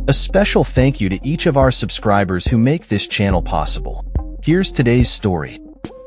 A special thank you to each of our subscribers who make this channel possible. Here's today's story.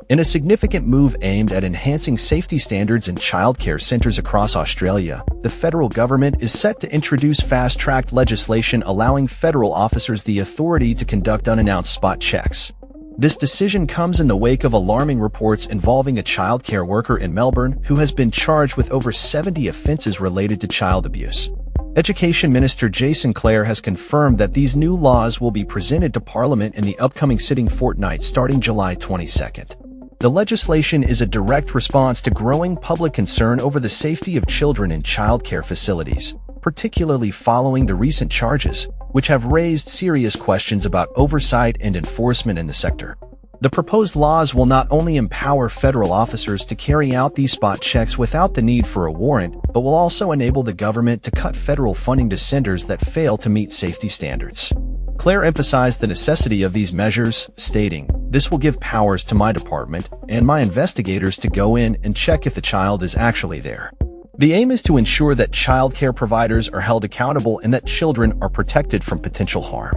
In a significant move aimed at enhancing safety standards in childcare centers across Australia, the federal government is set to introduce fast-tracked legislation allowing federal officers the authority to conduct unannounced spot checks. This decision comes in the wake of alarming reports involving a childcare worker in Melbourne who has been charged with over 70 offences related to child abuse. Education Minister Jason Clare has confirmed that these new laws will be presented to Parliament in the upcoming sitting fortnight starting July 22nd. The legislation is a direct response to growing public concern over the safety of children in childcare facilities, particularly following the recent charges, which have raised serious questions about oversight and enforcement in the sector. The proposed laws will not only empower federal officers to carry out these spot checks without the need for a warrant, but will also enable the government to cut federal funding to centers that fail to meet safety standards. Clare emphasized the necessity of these measures, stating, "This will give powers to my department and my investigators to go in and check if the child is actually there." The aim is to ensure that childcare providers are held accountable and that children are protected from potential harm.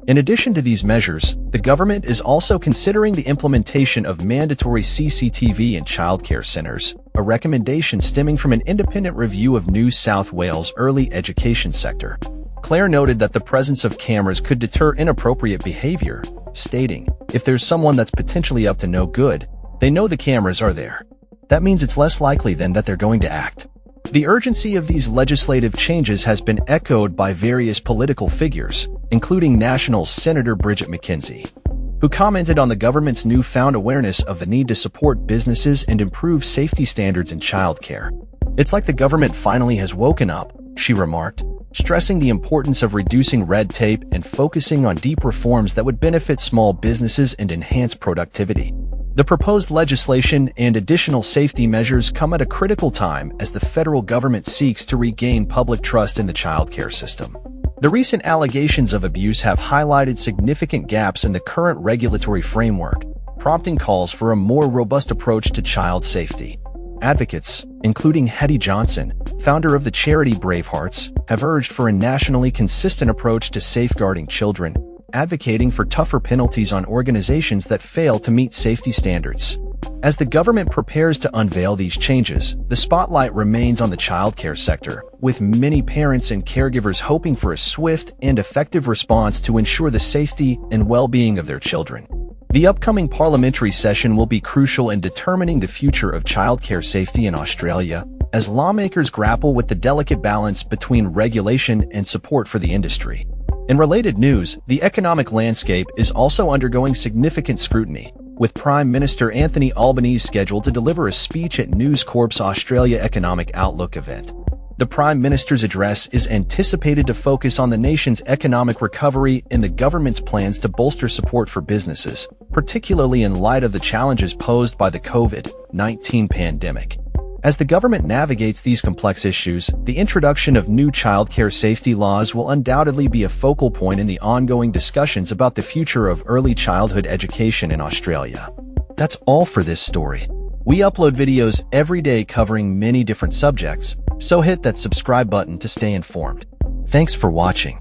In addition to these measures, the government is also considering the implementation of mandatory CCTV in childcare centers, a recommendation stemming from an independent review of New South Wales' early education sector. Clare noted that the presence of cameras could deter inappropriate behavior, stating, "If there's someone that's potentially up to no good, they know the cameras are there. That means it's less likely then that they're going to act." The urgency of these legislative changes has been echoed by various political figures, including National Senator Bridget McKenzie, who commented on the government's newfound awareness of the need to support businesses and improve safety standards in childcare. "It's like the government finally has woken up," she remarked, stressing the importance of reducing red tape and focusing on deep reforms that would benefit small businesses and enhance productivity. The proposed legislation and additional safety measures come at a critical time as the federal government seeks to regain public trust in the childcare system. The recent allegations of abuse have highlighted significant gaps in the current regulatory framework, prompting calls for a more robust approach to child safety. Advocates, including Hetty Johnson, founder of the charity Bravehearts, have urged for a nationally consistent approach to safeguarding children, advocating for tougher penalties on organizations that fail to meet safety standards. As the government prepares to unveil these changes, the spotlight remains on the childcare sector, with many parents and caregivers hoping for a swift and effective response to ensure the safety and well-being of their children. The upcoming parliamentary session will be crucial in determining the future of childcare safety in Australia, as lawmakers grapple with the delicate balance between regulation and support for the industry. In related news, the economic landscape is also undergoing significant scrutiny, with Prime Minister Anthony Albanese scheduled to deliver a speech at News Corp's Australia Economic Outlook event. The Prime Minister's address is anticipated to focus on the nation's economic recovery and the government's plans to bolster support for businesses, particularly in light of the challenges posed by the COVID-19 pandemic. As the government navigates these complex issues, the introduction of new childcare safety laws will undoubtedly be a focal point in the ongoing discussions about the future of early childhood education in Australia. That's all for this story. We upload videos every day covering many different subjects, so hit that subscribe button to stay informed. Thanks for watching.